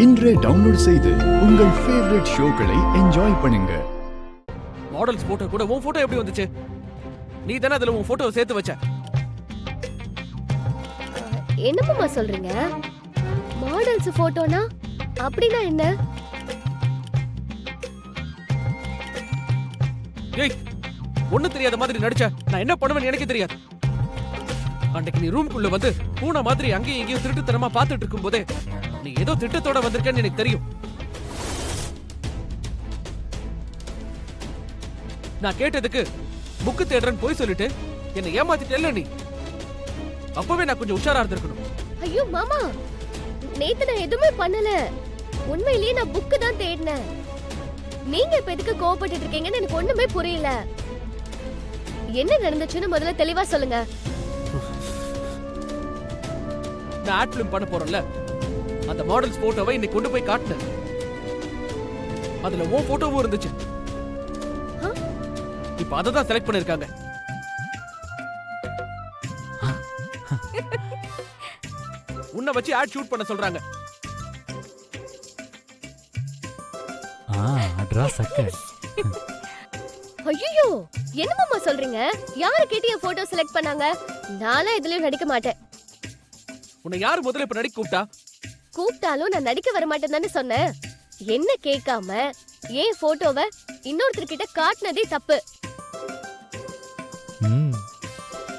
இன்றே டவுன்லோட் செய்து உங்கள் ஃபேவரட் ஷோக்களை என்ஜாய் பண்ணுங்க. மாடல்ஸ் போட்டோ கூட உன் போட்டோ எப்படி வந்துச்சு? நீ தானே அதுல உன் போட்டோவை சேர்த்து வச்ச. என்னம்மா சொல்றீங்க? மாடல்ஸ் போட்டோனா அப்படினா என்ன? ஏய், ஒண்ணு தெரியாத மாதிரி நடிச்ச நான் என்ன பண்ணுவேன்னு எனக்கு தெரியாது. அன்னைக்கு நீ ரூம்குள்ள வந்து பூனை மாதிரி அங்கேயும் இங்கேயும் திருட்டுத்தனமா பார்த்துட்டு இருக்கும் போதே நீ ஏதோ திட்டத்தோட வந்திருக்கன்னு எனக்கு தெரியும். நான் கேட்டதுக்கு புக்கு தேடுறேன்னு போய் சொல்லிட்டு என்ன ஏமாத்திட்டேல்ல நீ. அப்பவே நான் கொஞ்சம் உஷாரா இருந்திருக்கணும். ஐயோ மாமா, நேத்து நான் எதுவுமே பண்ணல. உண்மையிலேயே நான் புக்கு தான் தேடினேன். நீங்க இப்ப எதுக்கு கோவப்பட்டு இருக்கீங்கன்னு எனக்கு ஒண்ணுமே புரியல. என்ன நடந்துச்சுன்னு முதல்ல தெளிவா சொல்லுங்க. நான் ஆட் ஃபிலிம் பண்ண போறேன்ல, அந்த மாடல்ஸ் போட்டோவை இன்னைக்கு கொண்டு போய் காட்டினேன். அதுல உன் போட்டோவும் இருந்துச்சு. இப்ப அதை தான் செலக்ட் பண்ணிருக்காங்க. உன்னை வச்சு ஆட் ஷூட் பண்ண சொல்றாங்க. ஐயோ, என்னம்மா சொல்றீங்க? யாரு கேட்டு என் போட்டோ செலக்ட் பண்ணாங்க? நான்லாம் இதுலயும் நடிக்க மாட்டேன். உன்னை யாரு முதல்ல இப்ப நடிக்க கூப்பிட்டா? கூப்பிட்டாலும் நான் நடிக்க வர மாட்டேன்னு தானே சொன்னேன். என்ன கேட்காம ஏன் போட்டோவை இன்னொருத்தர்கிட்ட காட்டினதே தப்பு.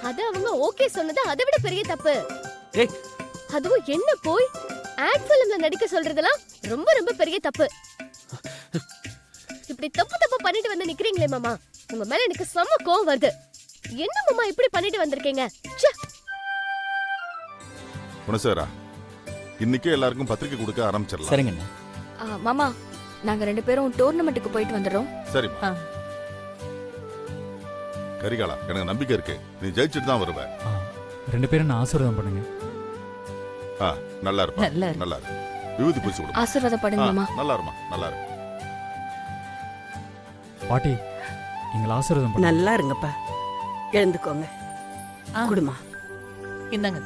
அது அவங்க ஓகே சொன்னது அதை விட பெரிய தப்பு. அதுவும் என்ன போய் ஆட் ஃபிலிம்ல நடிக்க சொல்றதெல்லாம் ரொம்ப ரொம்ப பெரிய தப்பு. இப்படி தப்பு பண்ணிட்டு வந்து நிக்கிறீங்களே மாமா, உங்க மேல எனக்கு செம்ம கோவம் வருது. என்ன மாமா இப்படி பண்ணிட்டு வந்திருக்கீங்க? குணசேகரா, இன்னைக்கே எல்லாருக்கும் பத்திரிக்கை கொடுக்க ஆரம்பிச்சிடலாம். சரிங்க மாமா, நாங்க 2 பேரும் டோர்னமெண்ட்டுக்கு போயிட்டு வந்துடுறோம். சரிம்மா. கரிகாலா, எனக்கு நம்பிக்கை இருக்கு, நீ ஜெயிச்சுட்டு தான் வருவ. 2 பேரும் நான் ஆசீர்வாதம் பண்ணுங்க. நல்லா இருப்பா, நல்லா இரு. விபூதி பூசி விடு. ஆசீர்வாதப்படுங்க மாமா. நல்லா இருமா, நல்லா இரு. பாட்டி, எங்களை ஆசீர்வாதம் பண்ணுங்க. நல்லா இருங்கப்பா, எழுந்துக்கோங்க. குடுமா என்னங்க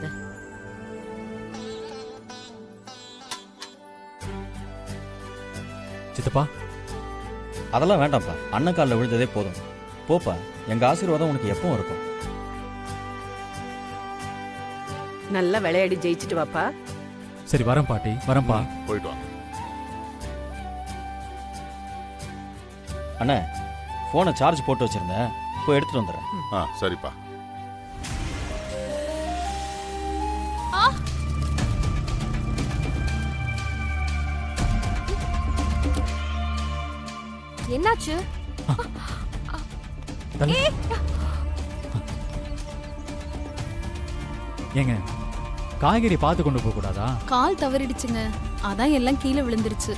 சித்தப்பா? அதெல்லாம் வேண்டாம்ப்பா, அண்ணன் காலில் விழுந்ததே போதும். போப்பா, எங்க ஆசீர்வாதம் உனக்கு எப்பவும் இருக்கும். நல்லா விளையாடி ஜெயிச்சுட்டு வாப்பா. சரி, வரேன் பாட்டி, வரேன்ப்பா. போயிட்டு வா. அண்ணே, போனை சார்ஜ் போட்டு வச்சிருந்தேன், போய் எடுத்துட்டு வந்துடுறேன். சரிப்பா. என்னாச்சு? ஏங்க, காய்கறி பார்த்து கொண்டு போக கூடாதா? கால் தவறிடுச்சுங்க, அதான் எல்லாம் கீழே விழுந்துருச்சு.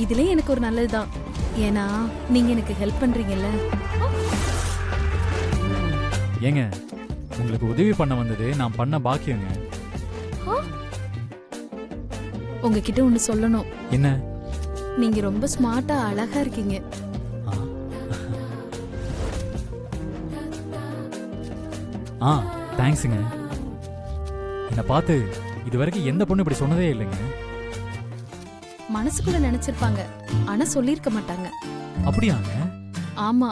இதுல எனக்கு ஒரு நல்லதுதான், ஏன்னா நீங்க எனக்கு ஹெல்ப் பண்றீங்கல்ல. ஏங்க, உங்களுக்கு உதவி பண்ண வந்தது நான் பண்ண பாக்கியங்க. உங்ககிட்ட ஒண்ணு சொல்லணும். என்ன? நீங்க ரொம்ப ஸ்மார்ட்டா அழகா இருக்கீங்க. தேங்க்ஸுங்க. என்னை பார்த்து இது வரைக்கும் எந்த பொண்ணு இப்படி சொன்னதே இல்லைங்க. மனசுக்குள்ள நினைச்சிருப்பாங்க, ஆனா சொல்லிருக்க மாட்டாங்க. அப்படியாங்க? ஆமா,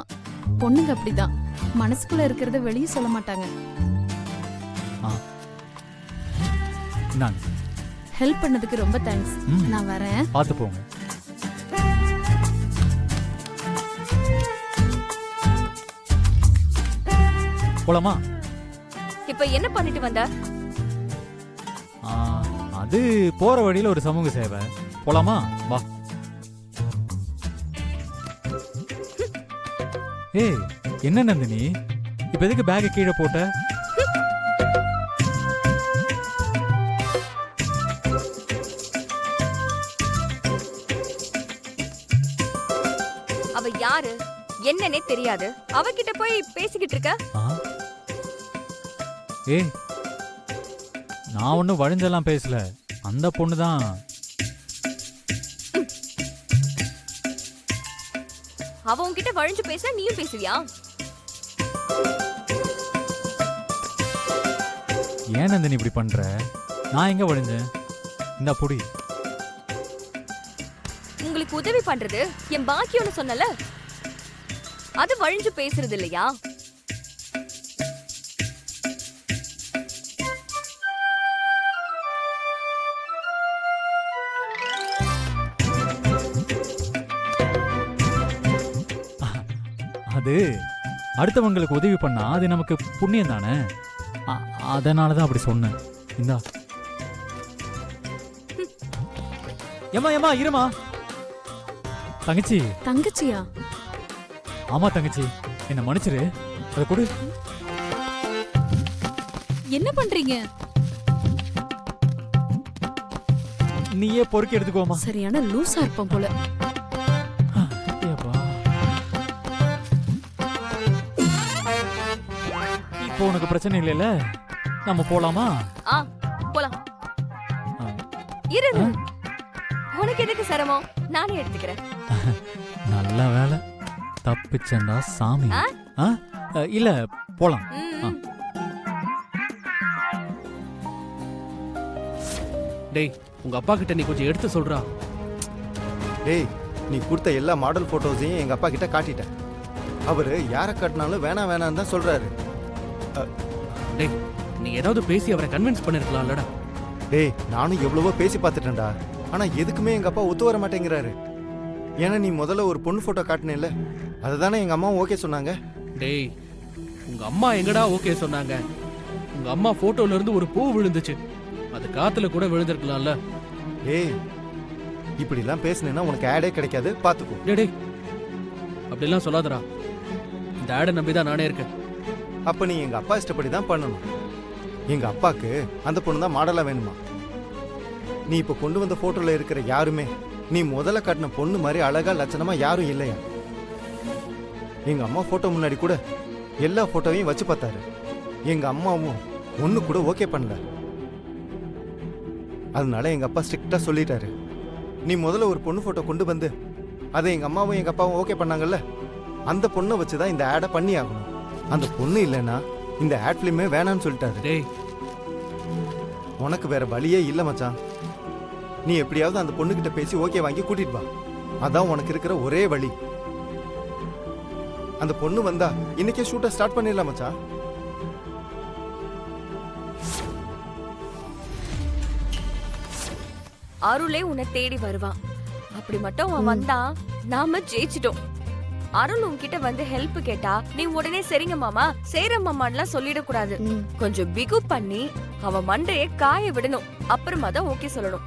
பொண்ணுங்க அப்படிதான், மனசுக்குள்ள இருக்கிறத வெளியே சொல்ல மாட்டாங்க. ஹெல்ப் பண்ணதுக்கு ரொம்ப தேங்க்ஸ். நான் வரேன். பார்த்து போங்க. போலாமா? இப்ப என்ன பண்ணிட்டு வந்த? அது போற வழியில ஒரு சமூக சேவை. போலாமா? வா. ஏய், என்ன நந்தினி, இப்ப எதுக்கு பேக் கீழே போட்ட? அவ யாரு என்னன்னே தெரியாது, அவகிட்ட போய் பேசிக்கிட்டு இருக்க? ஏய், நான் ஒன்னும் வழிஞ்செல்லாம் பேசல, அந்த பொண்ணுதான். அவ உன்கிட்ட வழிஞ்சு பேச நீயும் பேசுவியா? ஏன் நந்தினி இப்படி பண்ற? நான் எங்க வழிஞ்சேன்? இந்த புடி. உங்களுக்கு உதவி பண்றது என் பாக்கியம்னு சொன்னல, அது வழிஞ்சு பேசுறது இல்லையா? அது அடுத்தவங்களுக்கு உதவி பண்ணா அது நமக்கு புண்ணியம் தானே. அதனால தான் அப்படி சொன்னேன். இந்தா. ஏமா ஏமா இருமா. தங்கச்சி. தங்கச்சியா? ஆமா தங்கச்சி, என்ன மன்னிச்சிரு. அதை கொடு. என்ன பண்றீங்க? நீயே பொறுக்கி எடுத்துக்கோமா. சரியான லூசா இருப்போம் போல. இப்போ உனக்கு பிரச்சனை இல்லைல்ல, நம்ம போலாமா? போலாம். இரு, உனக்கு எதுக்கு சிரமம்? நானே எடுத்துக்கிறேன். நல்ல வேலை, தப்பிச்சண்டா சாமி. இல்ல போலாம். டேய், உங்க அப்பா கிட்ட நீ கொஞ்சம் எடுத்து சொல்றா. டேய், நீ கொடுத்த எல்லா மாடல் போட்டோஸையும் எங்க அப்பா கிட்ட காட்டிட்டேன். அவரு யாரை காட்டினாலும் வேணாம் வேணாம் தான் சொல்றாரு. டேய், நீ ஏதாவது பேசி அவரை கன்வின்ஸ் பண்ணிருக்கலாம்லடா. டேய், நானும் எவ்வளவோ பேசி பார்த்துட்டேன்டா. ஆனா எதுக்குமே எங்க அப்பா ஒத்து வர மாட்டேங்கிறாரு. ஏன்னா நீ முதல்ல ஒரு பொண்ணு போட்டோ காட்டினேல்ல, அதுதானே எங்க அம்மாவும் ஓகே சொன்னாங்க. டேய், உங்க அம்மா எங்கடா ஓகே சொன்னாங்க? உங்க அம்மா போட்டோல இருந்து ஒரு பூ விழுந்துச்சு, அது காத்துல கூட விழுந்திருக்கலாம்ல. டேய், இப்படிலாம் பேசுனேன்னா உனக்கு ஆடே கிடைக்காது, பாத்துக்கோ. டேய், அப்படிலாம் சொல்லாதடா. இந்த ஆடை நம்பிதான் நானே இருக்கேன். அப்ப நீ எங்க அப்பா இஷ்டப்படி தான் பண்ணணும். எங்க அப்பாக்கு அந்த பொண்ணு தான் மாடலா வேணுமா? நீ இப்ப கொண்டு வந்த போட்டோல இருக்கிற யாருமே நீ முதல்ல காட்டின பொண்ணு மாதிரி அழகா லட்சணமா யாரும் இல்லையா? எங்க அம்மா போட்டோ முன்னாடி கூட எல்லா போட்டோவையும் வச்சு பார்த்தாரு. எங்க அம்மாவும் ஒண்ணு கூட ஓகே பண்ணல. அதனால எங்க அப்பா ஸ்ட்ரிக்டா சொல்லிட்டாரு, நீ முதல்ல ஒரு பொண்ணு போட்டோ கொண்டு வந்து அதை எங்க அம்மாவும் எங்க அப்பாவும் ஓகே பண்ணாங்கல்ல, அந்த பொண்ணை வச்சுதான் இந்த ஆடை பண்ணி ஆகணும். அந்த பொண்ணு இல்லைன்னா இந்த ஆட் ஃபிலிமே வேணான்னு சொல்லிட்டாரு. டேய், உனக்கு வேற வழியே இல்ல மச்சான். நீ எப்படியாவது அந்த பொண்ணுகிட்ட பேசி ஓகே வாங்கி கூட்டிட்டு வா. அதான் உனக்கு இருக்கிற ஒரே வழி. அந்த பொண்ணு வந்தா இன்னைக்கே ஷூட்டை ஸ்டார்ட் பண்ணிடலாம் மச்சான். அருளே உன்னை தேடி வருவான். அப்படி மட்டும் அவன் வந்தா நாம ஜெயிச்சிட்டோம். அருள் உன்கிட்ட வந்து ஹெல்ப் கேட்டா நீ உடனே சரிங்க மாமா செய்ற மாமான்லாம் சொல்லிடக்கூடாது. கொஞ்சம் பிகு பண்ணி அவன் மண்டையை காய விடணும். அப்புறமா தான் ஓகே சொல்லணும்.